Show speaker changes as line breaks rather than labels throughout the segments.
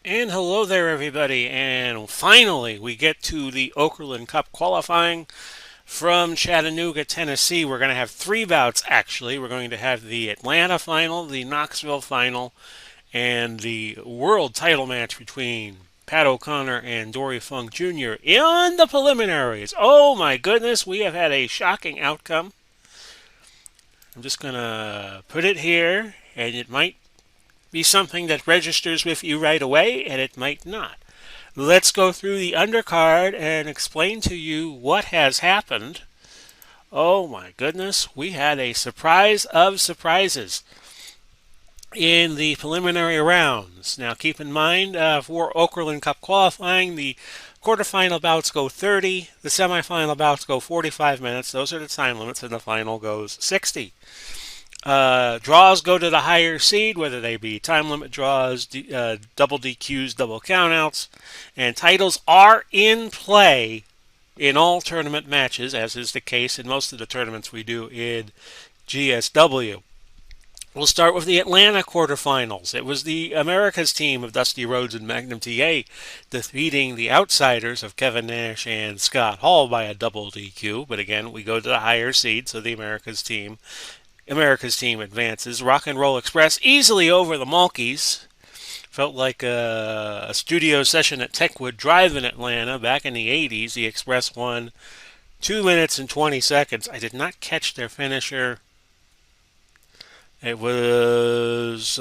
And hello there, everybody. And finally, we get to the Okerlund Cup qualifying from Chattanooga, Tennessee. We're going to have three bouts, actually. We're going to have the Atlanta final, the Knoxville final, and the world title match between Pat O'Connor and Dory Funk Jr. in the preliminaries. Oh my goodness, we have had a shocking outcome. I'm just going to put it here, and it might be something that registers with you right away, and it might not. Let's go through the undercard and explain to you what has happened. Oh my goodness, we had a surprise of surprises in the preliminary rounds. Now keep in mind, for Okerlund Cup qualifying, the quarterfinal bouts go 30, the semifinal bouts go 45 minutes. Those are the time limits, and the final goes 60. Draws go to the higher seed, whether they be time limit draws, double DQs, double countouts, and titles are in play in all tournament matches, as is the case in most of the tournaments we do in GSW. We'll start with the Atlanta quarterfinals. It was the Americas team of Dusty Rhodes and Magnum TA defeating the outsiders of Kevin Nash and Scott Hall by a double DQ. But again, we go to the higher seed, so the America's team advances. Rock and Roll Express easily over the Malkies. Felt like a studio session at Techwood Drive in Atlanta back in the 80s. The Express won 2 minutes and 20 seconds. I did not catch their finisher. It was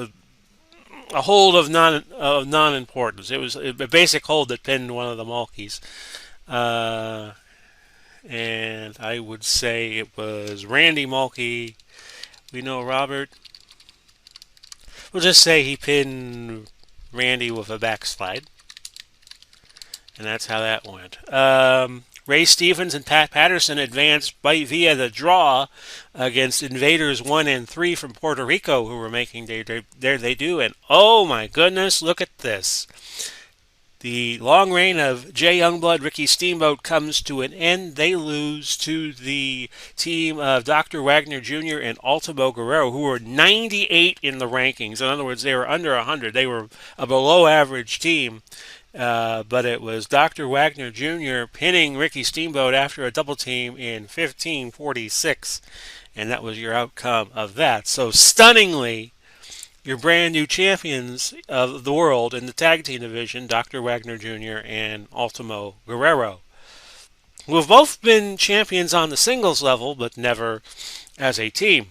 a hold of non-importance. It was a basic hold that pinned one of the Malkies. And I would say it was Randy Mulkey. We know Robert. We'll just say he pinned Randy with a backslide. And that's how that went. Ray Stevens and Pat Patterson advanced via the draw against Invaders 1 and 3 from Puerto Rico, who were making their debut. And oh my goodness, look at this. The long reign of Jay Youngblood, Ricky Steamboat comes to an end. They lose to the team of Dr. Wagner Jr. and Ultimo Guerrero, who were 98 in the rankings. In other words, they were under 100. They were a below average team. But it was Dr. Wagner Jr. pinning Ricky Steamboat after a double team in 15:46. And that was your outcome of that. So stunningly, your brand new champions of the world in the tag team division, Dr. Wagner Jr. and Ultimo Guerrero, who have both been champions on the singles level, but never as a team.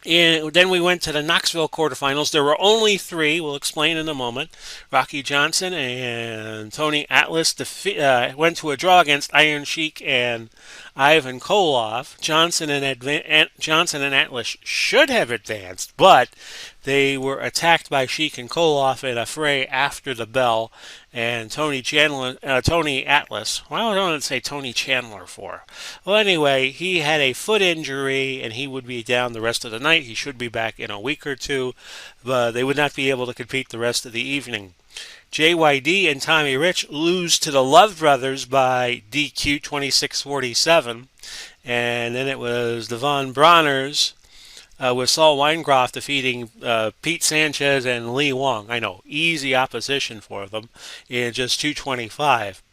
And then we went to the Knoxville quarterfinals. There were only three. We'll explain in a moment. Rocky Johnson and Tony Atlas went to a draw against Iron Sheik and Ivan Koloff. Johnson and Atlas should have advanced, but they were attacked by Sheik and Koloff in a fray after the bell. And Tony Atlas. Why don't I say Tony Chandler for? Well, anyway, he had a foot injury and he would be down the rest of the night. He should be back in a week or two, but they would not be able to compete the rest of the evening. JYD and Tommy Rich lose to the Love Brothers by DQ 26-47. And then it was the Von Bronners with Saul Weingroff defeating Pete Sanchez and Lee Wong. I know, easy opposition for them in just 2:25.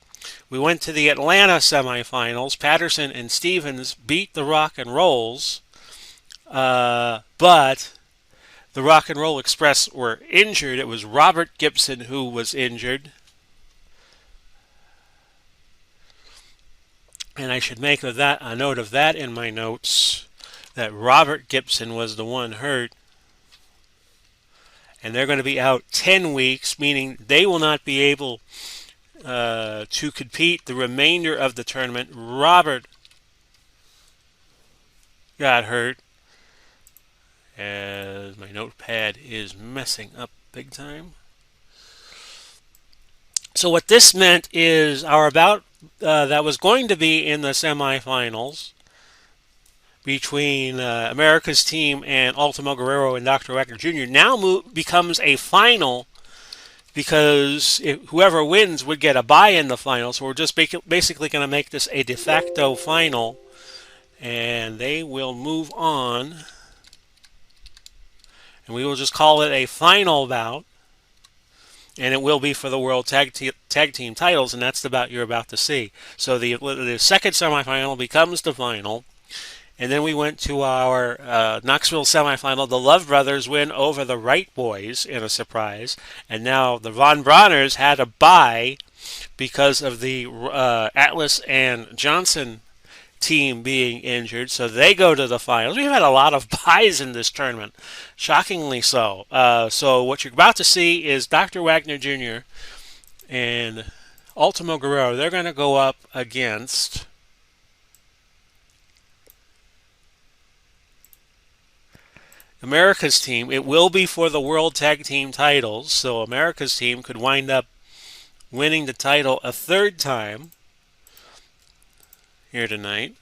We went to the Atlanta semifinals. Patterson and Stevens beat the Rock and Rolls, but the Rock and Roll Express were injured. It was Robert Gibson who was injured. And I should make a note of that in my notes, that Robert Gibson was the one hurt. And they're going to be out 10 weeks, meaning they will not be able to compete the remainder of the tournament. Robert got hurt, as my notepad is messing up big time. So what this meant is our bout that was going to be in the semifinals between America's team and Ultimo Guerrero and Dr. Wagner Jr. now becomes a final, because whoever wins would get a bye in the final. So we're just basically going to make this a de facto final, and they will move on, and we will just call it a final bout. and it will be for the World Tag Team titles, and that's the bout you're about to see. So the second semifinal becomes the final, and then we went to our Knoxville semifinal. The Love Brothers win over the Wright Boys in a surprise, and now the Von Brauners had a bye because of the Atlas and Johnson team being injured, so they go to the finals. We've had a lot of buys in this tournament, shockingly so. So what you're about to see is Dr. Wagner Jr. and Ultimo Guerrero. They're going to go up against America's team. It will be for the World Tag Team titles, so America's team could wind up winning the title a third time here tonight.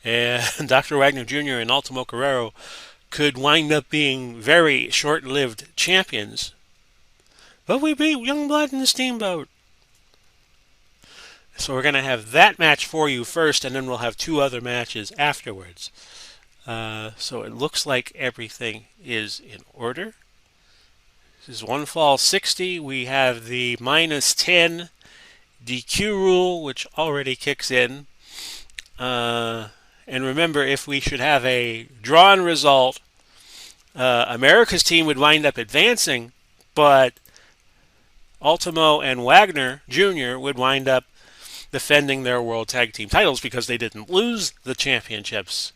And Dr. Wagner Jr. and Ultimo Guerrero could wind up being very short-lived champions. But we beat Youngblood and the Steamboat. So we're going to have that match for you first, and then we'll have two other matches afterwards. So it looks like everything is in order. This is one fall 60. We have the minus 10 DQ rule, which already kicks in. And remember, if we should have a drawn result, America's team would wind up advancing, but Ultimo and Wagner Jr. would wind up defending their World Tag Team titles because they didn't lose the championships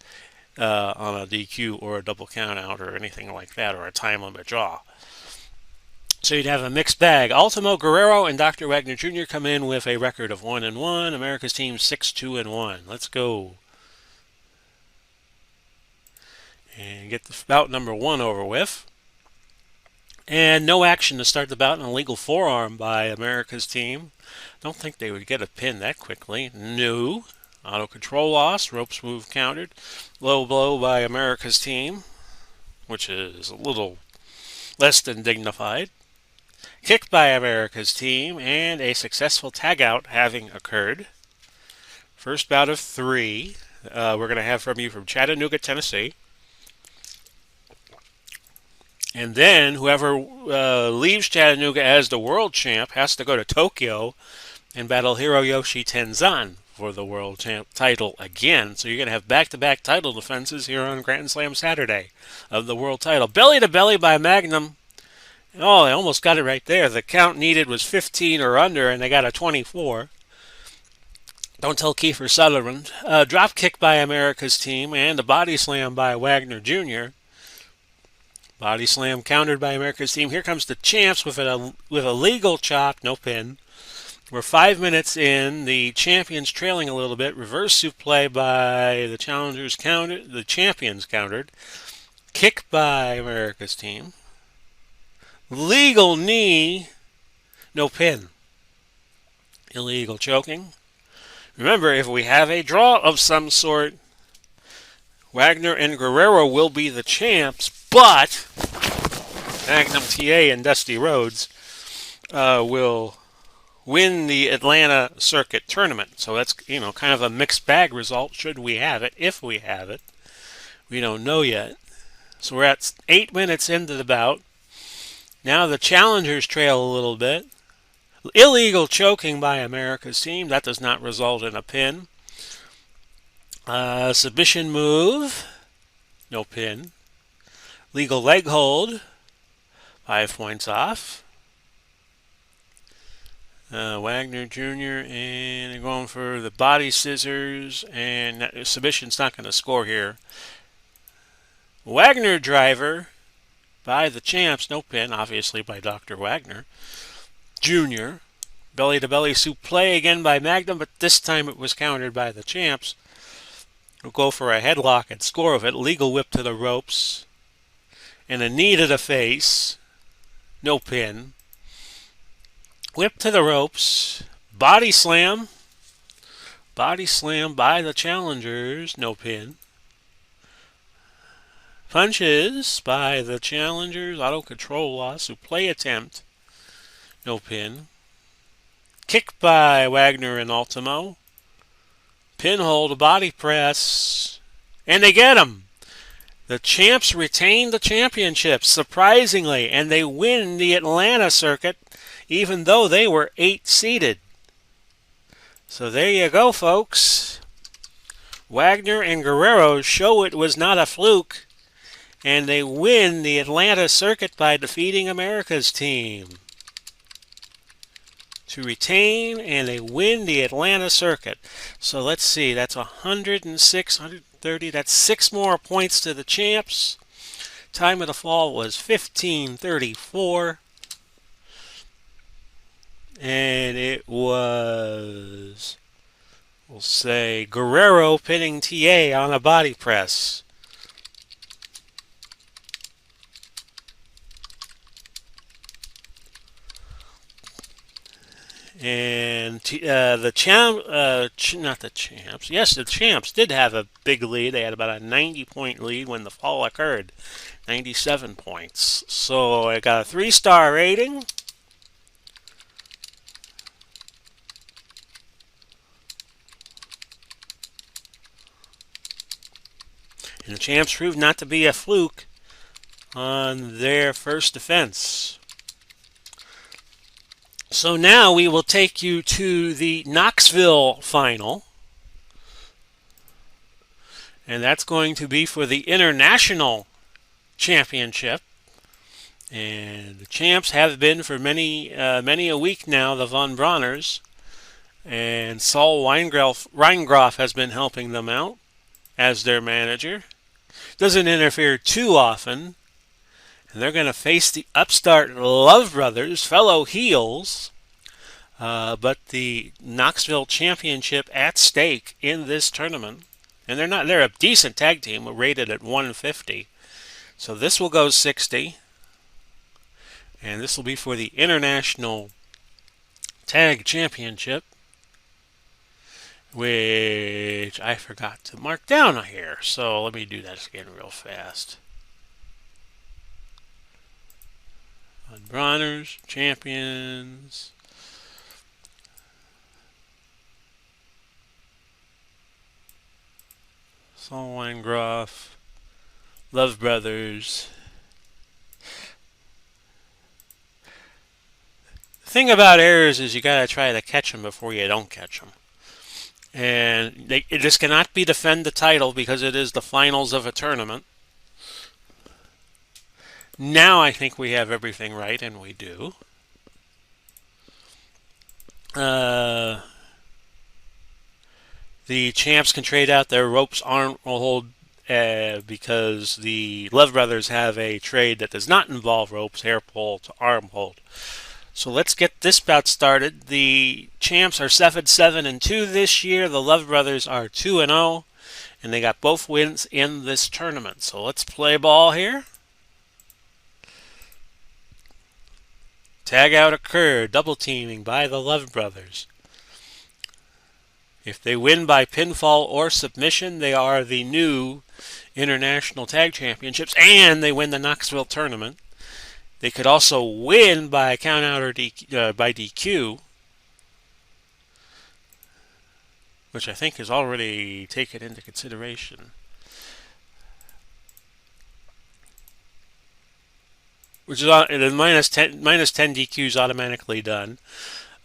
on a DQ or a double countout or anything like that, or a time limit draw. So you'd have a mixed bag. Ultimo Guerrero and Dr. Wagner Jr. come in with a record of 1-1. America's team 6-2-1. Let's go. And get the bout number 1 over with. And no action to start the bout. An illegal forearm by America's team. Don't think they would get a pin that quickly. No. Auto control loss. Ropes move countered. Low blow by America's team, which is a little less than dignified. Kick by America's team, and a successful tag out having occurred. First bout of 3 we're going to have from you from Chattanooga, Tennessee. And then whoever leaves Chattanooga as the world champ has to go to Tokyo and battle Hiroyoshi Tenzan for the world champ title again. So you're going to have back-to-back title defenses here on Grand Slam Saturday of the world title. Belly to belly by Magnum. Oh, they almost got it right there. The count needed was 15 or under, and they got a 24. Don't tell Kiefer Sutherland. Drop kick by America's team, and a body slam by Wagner Jr. Body slam countered by America's team. Here comes the champs with a legal chop, no pin. We're 5 minutes in. The champions trailing a little bit. Reverse suplex by the challengers countered. The champions countered. Kick by America's team. Legal knee, no pin. Illegal choking. Remember, if we have a draw of some sort, Wagner and Guerrero will be the champs, but Magnum TA and Dusty Rhodes will win the Atlanta Circuit Tournament. So that's, kind of a mixed bag result should we have it. If we have it, we don't know yet. So we're at 8 minutes into the bout. Now the challengers trail a little bit. Illegal choking by America's team. That does not result in a pin. Submission move. No pin. Legal leg hold. 5 points off. Wagner Jr. and they're going for the body scissors. And submission's not going to score here. Wagner driver by the champs, no pin, obviously by Dr. Wagner Jr. Belly-to-belly suplex again by Magnum, but this time it was countered by the champs. We'll go for a headlock and score of it. Legal whip to the ropes. And a knee to the face. No pin. Whip to the ropes. Body slam. Body slam by the challengers. No pin. Punches by the challengers. Auto control loss. Suplex attempt. No pin. Kick by Wagner and Ultimo. Pinhold, a body press. And they get him. The champs retain the championship, surprisingly, and they win the Atlanta circuit, even though they were 8 seeded. So there you go, folks. Wagner and Guerrero show it was not a fluke, and they win the Atlanta circuit by defeating America's team to retain, and they win the Atlanta circuit. So let's see, that's 106, 130, that's 6 more points to the champs. Time of the fall was 15:34, and it was, we'll say, Guerrero pinning TA on a body press. And the champs did have a big lead. They had about a 90-point lead when the fall occurred, 97 points. So I got a 3-star rating. And the champs proved not to be a fluke on their first defense. So now we will take you to the Knoxville final. And that's going to be for the International Championship. And the champs have been for many a week now, the Von Brauners. And Saul Reingroff has been helping them out as their manager. Doesn't interfere too often. And they're going to face the upstart Love Brothers, fellow heels. But the Knoxville Championship at stake in this tournament. And they're a decent tag team, rated at 150. So this will go 60. And this will be for the International Tag Championship, which I forgot to mark down here. So let me do that again real fast. Von Brauners, champions. Saul Weingroff, Love Brothers. The thing about errors is you gotta try to catch them before you don't catch them. And this cannot be defend the title because it is the finals of a tournament. Now I think we have everything right, and we do. The champs can trade out their ropes arm hold because the Love Brothers have a trade that does not involve ropes, hair pull to arm hold. So let's get this bout started. The champs are 7-2 this year. The Love Brothers are 2-0, and they got both wins in this tournament. So let's play ball here. Tag out occurred, double teaming by the Love Brothers. If they win by pinfall or submission, they are the new International Tag Championships, and they win the Knoxville tournament. They could also win by countout or by DQ, which I think is already taken into consideration. Which is the minus 10 DQs automatically done.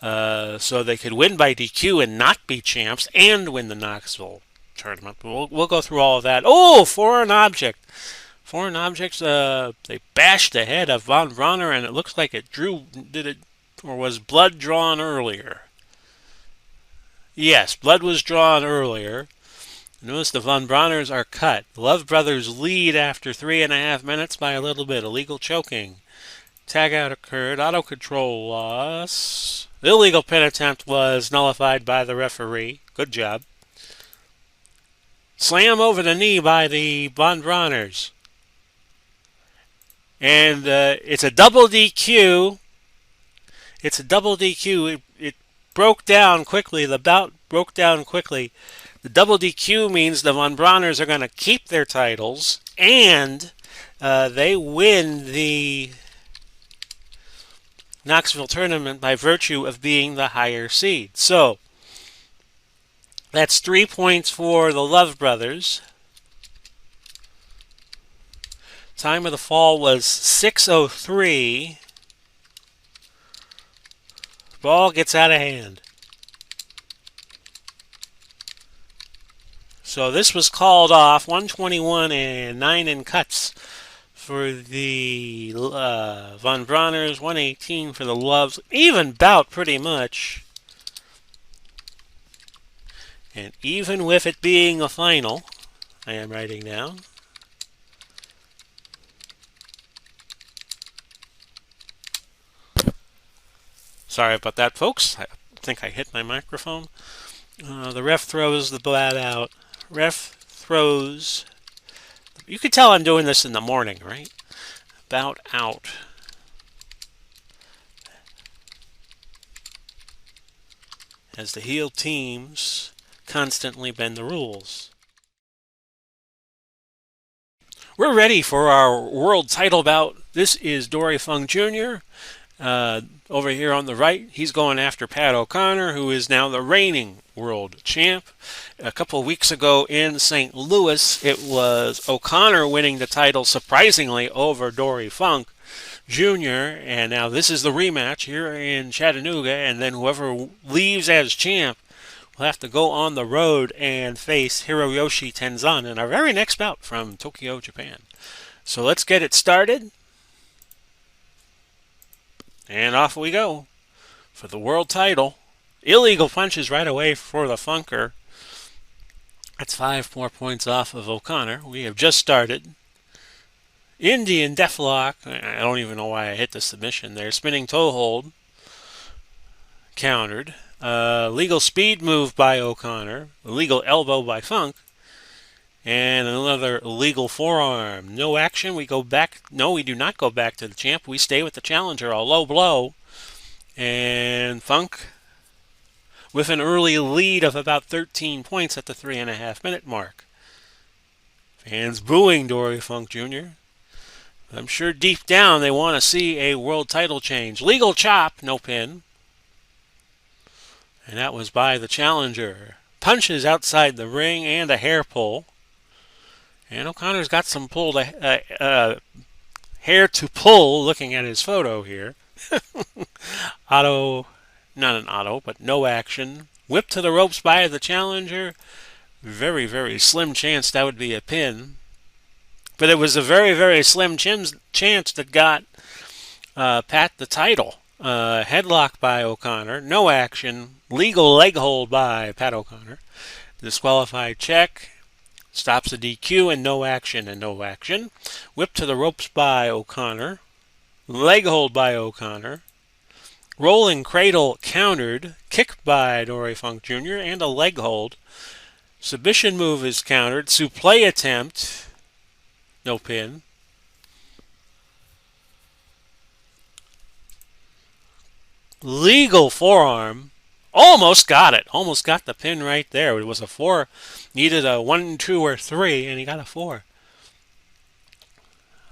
So they could win by DQ and not be champs and win the Knoxville tournament. But we'll go through all of that. Oh, foreign object. Foreign objects, they bashed the head of Von Brauner, and it looks like was blood drawn earlier? Yes, blood was drawn earlier. Notice the Von Brauners are cut. The Love Brothers lead after 3.5 minutes by a little bit. Illegal choking. Tag out occurred. Auto control loss. The illegal pin attempt was nullified by the referee. Good job. Slam over the knee by the Von Brauners. And it's a double DQ. It's a double DQ. It broke down quickly. The bout broke down quickly. The double DQ means the Von Brauners are going to keep their titles, and they win the Knoxville tournament by virtue of being the higher seed. So, that's 3 points for the Love Brothers. Time of the fall was 6:03. Ball gets out of hand. So this was called off. 121 and 9 in cuts for the Von Brauner's. 118 for the Loves. Even bout pretty much. And even with it being a final, I am writing down. Sorry about that, folks. I think I hit my microphone. The ref throws the bat out. Ref throws. You can tell I'm doing this in the morning, right? Bout out. As the heel teams constantly bend the rules. We're ready for our world title bout. This is Dory Funk Jr. Over here on the right, he's going after Pat O'Connor, who is now the reigning world champ. A couple of weeks ago in St. Louis, it was O'Connor winning the title surprisingly over Dory Funk Jr. And now this is the rematch here in Chattanooga, and then whoever leaves as champ will have to go on the road and face Hiroyoshi Tenzan in our very next bout from Tokyo, Japan. So let's get it started. And off we go for the world title. Illegal punches right away for the Funker. That's 5 more points off of O'Connor. We have just started. Indian Deathlock. I don't even know why I hit the submission there. Spinning toe hold. Countered. Legal speed move by O'Connor. Illegal elbow by Funk. And another illegal forearm. No action. We go back. No, we do not go back to the champ. We stay with the challenger. A low blow. And Funk with an early lead of about 13 points at the 3.5 minute mark. Fans booing Dory Funk Jr. I'm sure deep down they want to see a world title change. Legal chop. No pin. And that was by the challenger. Punches outside the ring and a hair pull. And O'Connor's got some hair to pull looking at his photo here. Not an auto, but no action. Whipped to the ropes by the challenger. Very, very slim chance that would be a pin. But it was a very, very slim chance that got Pat the title. Headlock by O'Connor. No action. Legal leg hold by Pat O'Connor. Disqualified check. Stops the DQ and no action and no action. Whip to the ropes by O'Connor. Leg hold by O'Connor. Rolling cradle countered. Kick by Dory Funk Jr. and a leg hold. Submission move is countered. Suplex attempt. No pin. Legal forearm. Almost got it. Almost got the pin right there. It was a 4. Needed a 1, 2, or 3, and he got a 4.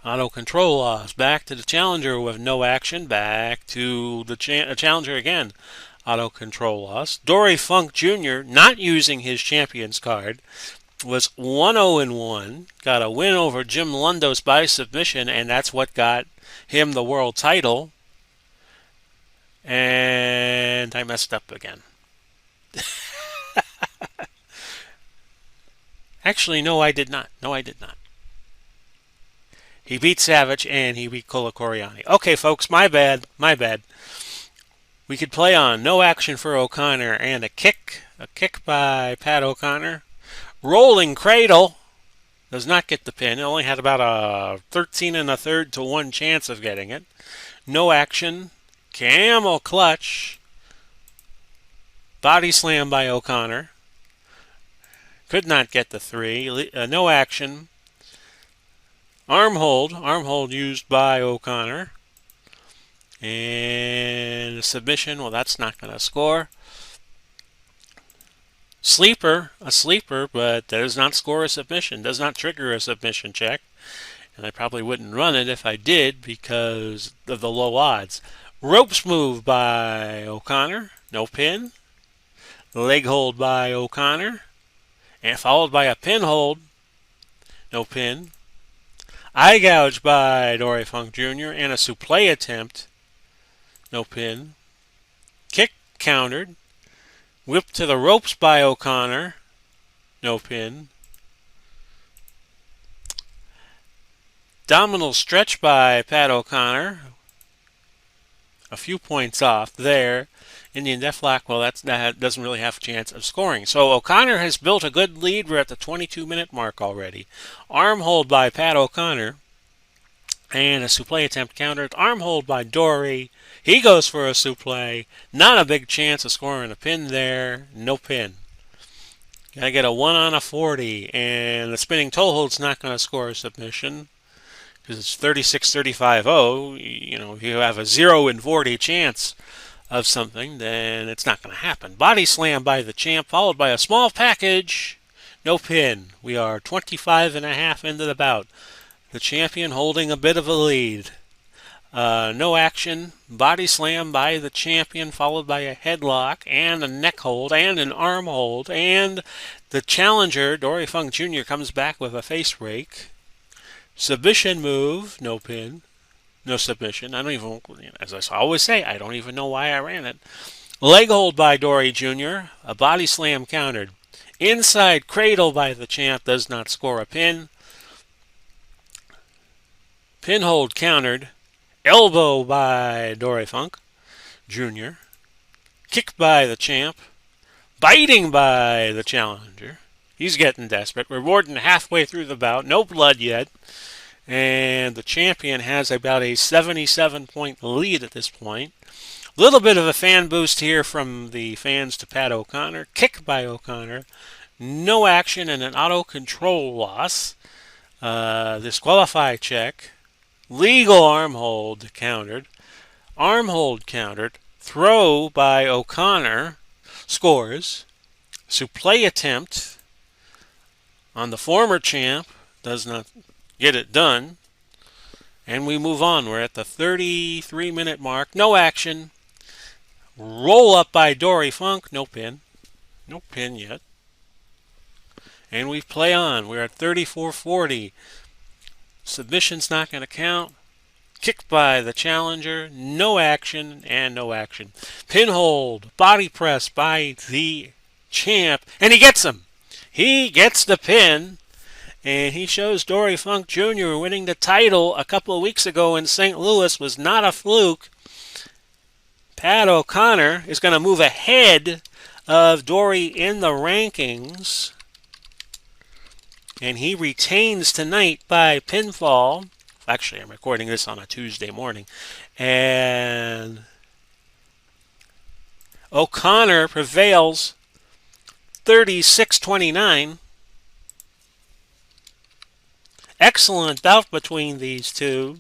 Auto control loss. Back to the challenger with no action. Back to the challenger again. Auto control loss. Dory Funk Jr. not using his champion's card. Was 1-0-1. Got a win over Jim Lundos by submission, and that's what got him the world title. And I messed up again. Actually, no, I did not. No, I did not. He beat Savage and he beat Kolokoriani. Okay, folks, my bad. My bad. We could play on no action for O'Connor and a kick. A kick by Pat O'Connor. Rolling cradle. Does not get the pin. It only had about a 13 1/3 to 1 chance of getting it. No action. Camel clutch. Body slam by O'Connor. Could not get the 3. No action. Arm hold. Arm hold used by O'Connor. And a submission. Well, that's not going to score. Sleeper. A sleeper, but does not score a submission. Does not trigger a submission check. And I probably wouldn't run it if I did because of the low odds. Ropes move by O'Connor. No pin. Leg hold by O'Connor. And followed by a pin hold. No pin. Eye gouge by Dory Funk Jr. and a supplé attempt. No pin. Kick countered. Whip to the ropes by O'Connor. No pin. Abdominal stretch by Pat O'Connor. A few points off there. Indian Deathlock, well, that doesn't really have a chance of scoring. So O'Connor has built a good lead. We're at the 22-minute mark already. Arm hold by Pat O'Connor. And a supplé attempt countered. Arm hold by Dory. He goes for a supplé. Not a big chance of scoring a pin there. No pin. Gotta get a 1 on a 40. And the spinning toe hold's not going to score a submission. Because it's 36-35-0. You know, if you have a 0 in 40 chance of something, then it's not going to happen. Body slam by the champ, followed by a small package. No pin. We are 25.5 into the bout. The champion holding a bit of a lead. No action. Body slam by the champion, followed by a headlock and a neck hold and an arm hold. And the challenger, Dory Funk Jr., comes back with a face rake. Submission move. No pin. No submission. I don't even, as I always say, I don't even know why I ran it. Leg hold by Dory Jr. A body slam countered. Inside cradle by the champ does not score a pin. Pinhold countered. Elbow by Dory Funk Jr. Kick by the champ. Biting by the challenger. He's getting desperate. Rewarding halfway through the bout. No blood yet. And the champion has about a 77-point lead at this point. A little bit of a fan boost here from the fans to Pat O'Connor. Kick by O'Connor. No action and an auto control loss. Disqualify check. Legal arm hold countered. Arm hold countered. Throw by O'Connor. Scores. Supplé attempt on the former champ. Does not get it done. And we move on. We're at the 33-minute mark. No action. Roll up by Dory Funk. No pin. No pin yet. And we play on. We're at 34-40. Submission's not going to count. Kick by the challenger. No action and no action. Pinhold. Body press by the champ. And he gets him. He gets the pin. And he shows Dory Funk Jr. winning the title a couple of weeks ago in St. Louis was not a fluke. Pat O'Connor is going to move ahead of Dory in the rankings. And he retains tonight by pinfall. Actually, I'm recording this on a Tuesday morning. And O'Connor prevails 36-29. Excellent bout between these two.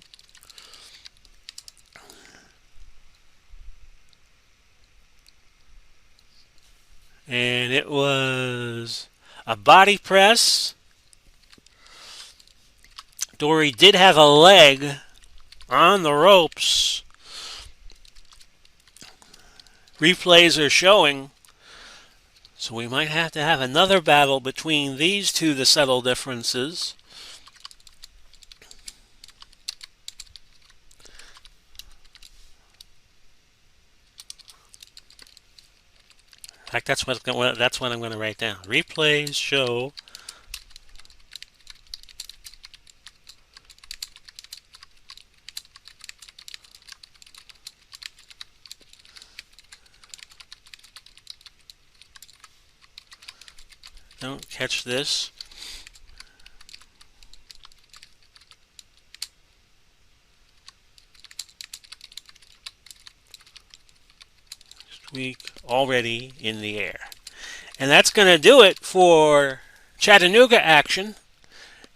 And it was a body press. Dory did have a leg on the ropes. Replays are showing. So we might have to have another battle between these two to settle differences. In fact, that's what I'm going to write down. Replays show don't catch this. Next week already in the air. And that's going to do it for Chattanooga action.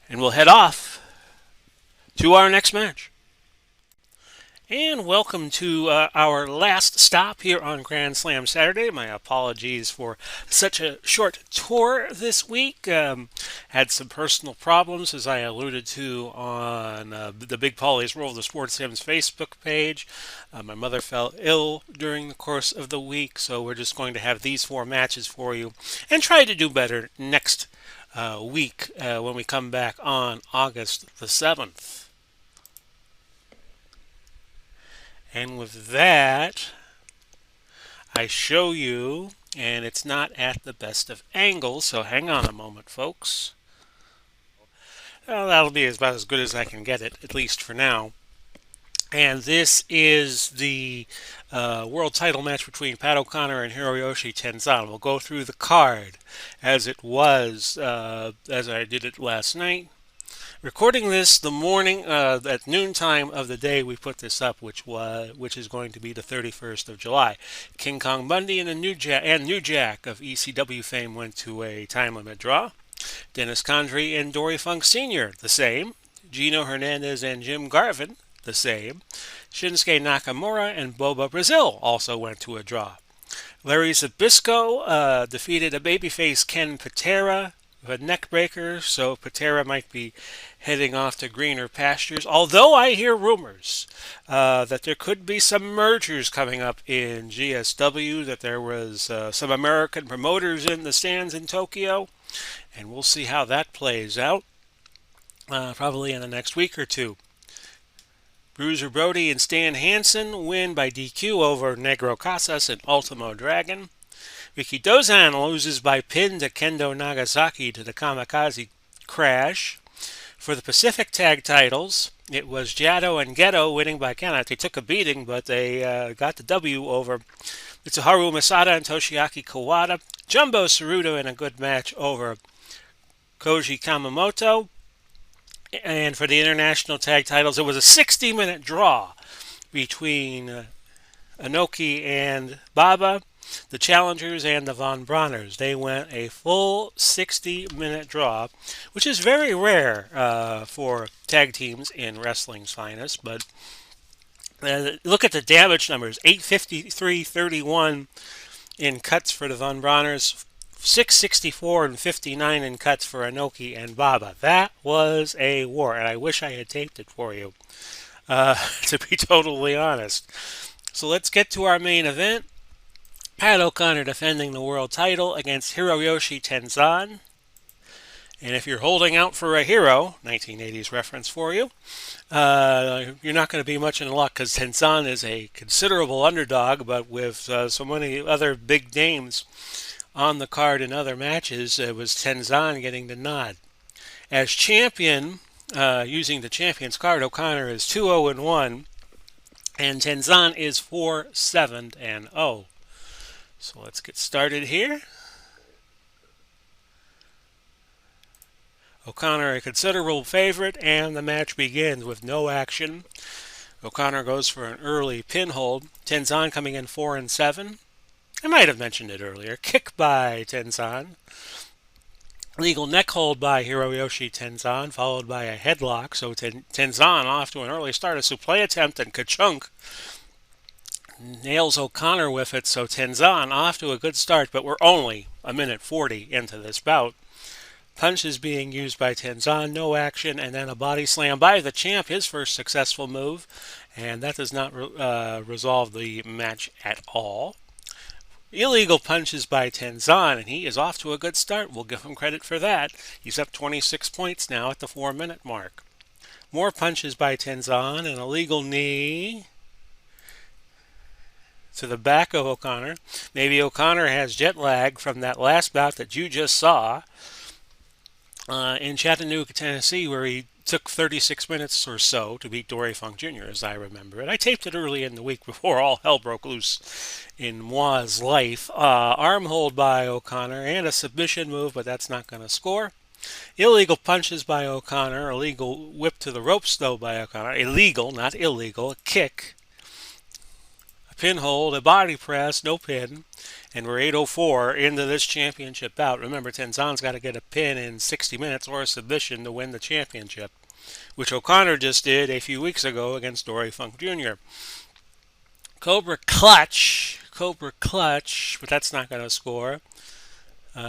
And we'll head off to our next match. And welcome to our last stop here on Grand Slam Saturday. My apologies for such a short tour this week. Had some personal problems, as I alluded to on the Big Paulie's World of Sports Sims Facebook page. My mother fell ill during the course of the week, so we're just going to have these 4 matches for you and try to do better next week when we come back on August the 7th. And with that, I show you, and it's not at the best of angles, so hang on a moment, folks. Well, that'll be about as good as I can get it, at least for now. And this is the world title match between Pat O'Connor and Hiroyoshi Tenzan. We'll go through the card as it was, as I did it last night. Recording this the morning at noontime of the day we put this up, which is going to be the 31st of July. King Kong Bundy and New Jack of ECW fame went to a time limit draw. Dennis Condrey and Dory Funk Sr. the same. Gino Hernandez and Jim Garvin the same. Shinsuke Nakamura and Boba Brazil also went to a draw. Larry Zbyszko defeated a babyface Ken Patera with a neck breaker, so Patera might be heading off to greener pastures. Although I hear rumors that there could be some mergers coming up in GSW, that there was some American promoters in the stands in Tokyo, and we'll see how that plays out, probably in the next week or two. Bruiser Brody and Stan Hansen win by DQ over Negro Casas and Ultimo Dragon. Ricky Dozan loses by pin to Kendo Nagasaki to the Kamikaze Crash. For the Pacific Tag titles, it was Jado and Geto winning by count. They took a beating, but they got the W over Mitsuharu Masada and Toshiaki Kawada. Jumbo Ceruto in a good match over Koji Kamamoto. And for the international tag titles, it was a 60-minute draw between Inoki and Baba, the challengers, and the Von Brauners. They went a full 60-minute draw, which is very rare for tag teams in wrestling's finest. But look at the damage numbers: 853.31 in cuts for the Von Brauners, 664 and 59 in cuts for Inoki and Baba. That was a war, and I wish I had taped it for you, to be totally honest. So let's get to our main event. Pat O'Connor defending the world title against Hiroyoshi Tenzan. And if you're holding out for a hero, 1980s reference for you, you're not going to be much in luck, because Tenzan is a considerable underdog, but with so many other big names on the card in other matches, it was Tenzan getting the nod. As champion, using the champion's card, O'Connor is 2-0-1, and Tenzan is 4-7-0. So let's get started here. O'Connor a considerable favorite, and the match begins with no action. O'Connor goes for an early pinhold. Tenzan coming in 4-7. I might have mentioned it earlier. Kick by Tenzan. Legal neck hold by Hiroyoshi Tenzan, followed by a headlock. So Tenzan off to an early start. A suplex attempt, and ka-chunk nails O'Connor with it. So Tenzan off to a good start, but we're only a minute 40 into this bout. Punches being used by Tenzan, no action, and then a body slam by the champ, his first successful move, and that does not resolve the match at all. Illegal punches by Tenzan, and he is off to a good start. We'll give him credit for that. He's up 26 points now at the 4-minute mark. More punches by Tenzan, an illegal knee to the back of O'Connor. Maybe O'Connor has jet lag from that last bout that you just saw in Chattanooga, Tennessee, where he took 36 minutes or so to beat Dory Funk Jr., as I remember it. I taped it early in the week before all hell broke loose in Moi's life. Arm hold by O'Connor and a submission move, but that's not going to score. Illegal punches by O'Connor. Illegal whip to the ropes, though, by O'Connor. Illegal, not illegal. A kick. A pin hold, a body press, no pin. And we're 8:04 into this championship bout. Remember, Tenzan's got to get a pin in 60 minutes or a submission to win the championship, which O'Connor just did a few weeks ago against Dory Funk Jr. Cobra clutch, but that's not going to score.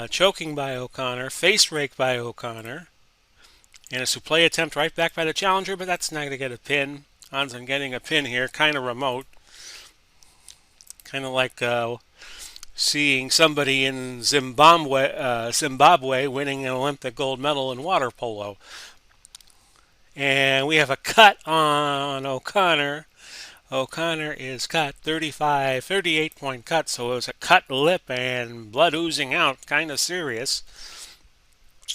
Choking by O'Connor, face rake by O'Connor, and a suplex attempt right back by the challenger, but that's not going to get a pin. Odds on getting a pin here, kind of remote. Kind of like seeing somebody in Zimbabwe winning an Olympic gold medal in water polo. And we have a cut on O'Connor. O'Connor is cut 35, 38-point cut, so it was a cut lip and blood oozing out, kind of serious.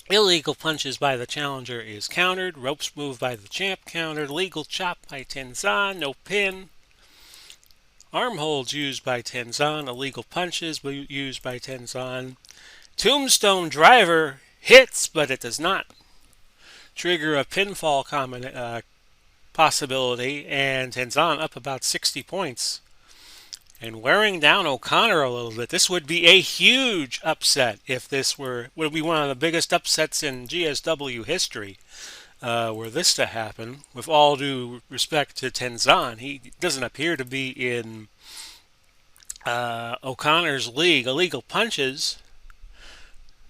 Illegal punches by the challenger is countered. Ropes move by the champ countered. Legal chop by Tenzan, no pin. Arm holds used by Tenzan. Illegal punches used by Tenzan. Tombstone driver hits, but it does not trigger a pinfall possibility. And Tenzan up about 60 points. And wearing down O'Connor a little bit. This would be a huge upset if this would be one of the biggest upsets in GSW history. Were this to happen, with all due respect to Tenzan, he doesn't appear to be in O'Connor's league. Illegal punches,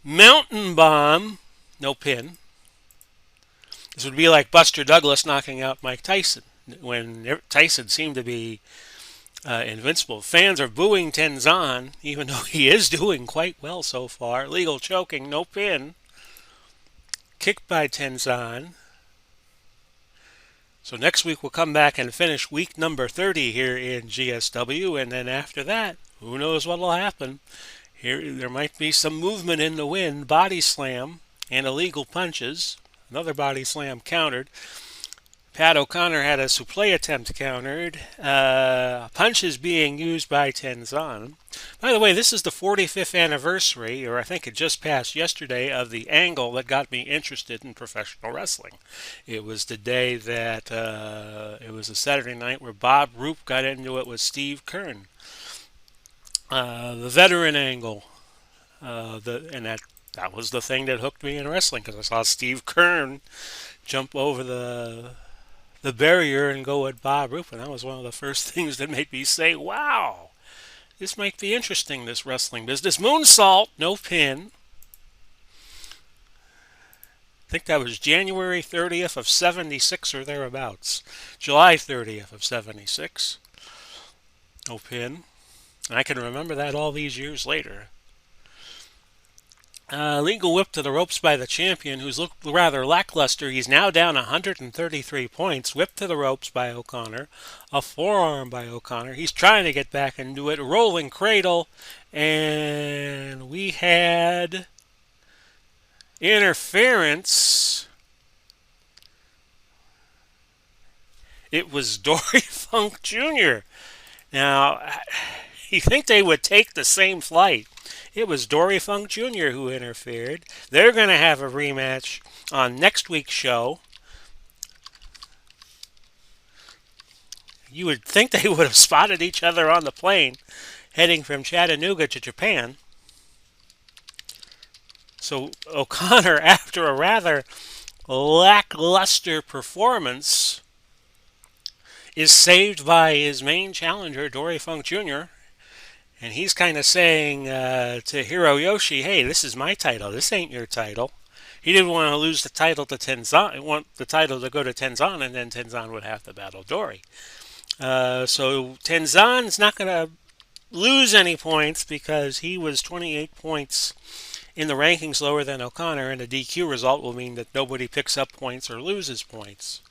mountain bomb, no pin. This would be like Buster Douglas knocking out Mike Tyson when Tyson seemed to be invincible. Fans are booing Tenzan, even though he is doing quite well so far. Legal choking, no pin. Kick by Tenzan. So next week we'll come back and finish week number 30 here in GSW, and then after that, who knows what will happen. Here there might be some movement in the wind. Body slam and illegal punches. Another body slam countered. Pat O'Connor had a souffle attempt countered. Punches being used by Tenzan. By the way, this is the 45th anniversary, or I think it just passed yesterday, of the angle that got me interested in professional wrestling. It was the day that, it was a Saturday night where Bob Roop got into it with Steve Kern. The veteran angle. That was the thing that hooked me in wrestling, because I saw Steve Kern jump over the barrier and go at Bob Roop, and that was one of the first things that made me say, wow, this might be interesting, this wrestling business. Moonsault, no pin. I think that was January 30th of 76 or thereabouts. July 30th of 76. No pin. And I can remember that all these years later. Legal whip to the ropes by the champion, who's looked rather lackluster. He's now down 133 points. Whip to the ropes by O'Connor. A forearm by O'Connor. He's trying to get back and do it. Rolling cradle. And we had interference. It was Dory Funk Jr. Now, you think they would take the same flight. It was Dory Funk Jr. who interfered. They're going to have a rematch on next week's show. You would think they would have spotted each other on the plane heading from Chattanooga to Japan. So O'Connor, after a rather lackluster performance, is saved by his main challenger, Dory Funk Jr., and he's kind of saying to Hiroyoshi, hey, this is my title. This ain't your title. He didn't want to lose the title to Tenzan. He want the title to go to Tenzan, and then Tenzan would have to battle Dory. So Tenzan's not going to lose any points because he was 28 points in the rankings lower than O'Connor, and a DQ result will mean that nobody picks up points or loses points.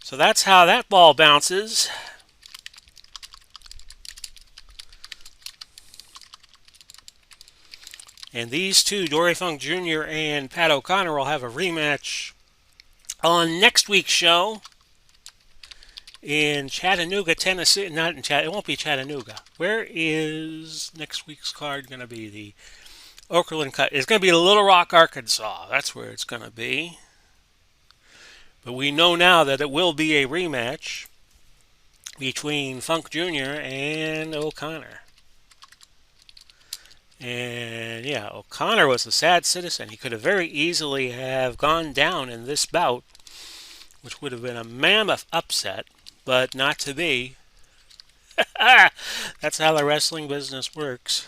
So that's how that ball bounces. And these two, Dory Funk Jr. and Pat O'Connor, will have a rematch on next week's show in Chattanooga, Tennessee. Not in It won't be Chattanooga. Where is next week's card going to be? The Okerlund Cut. It's going to be Little Rock, Arkansas. That's where it's going to be. But we know now that it will be a rematch between Funk Jr. and O'Connor. And yeah, O'Connor was a sad citizen. He could have very easily have gone down in this bout, which would have been a mammoth upset, but not to be. That's how the wrestling business works.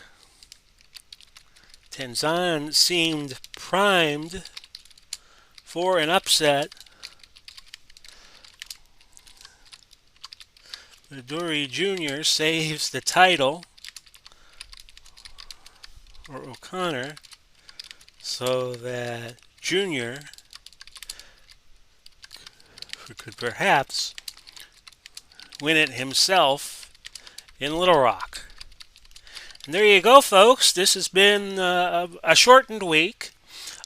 Tenzan seemed primed for an upset. Dory Jr. saves the title. or O'Connor so that Junior could perhaps win it himself in Little Rock. And there you go, folks. This has been a shortened week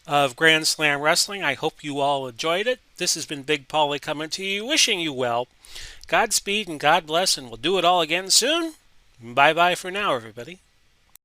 of Grand Slam Wrestling. I hope you all enjoyed it. This has been Big Paulie coming to you, wishing you well. Godspeed and God bless, and we'll do it all again soon. Bye-bye for now, everybody.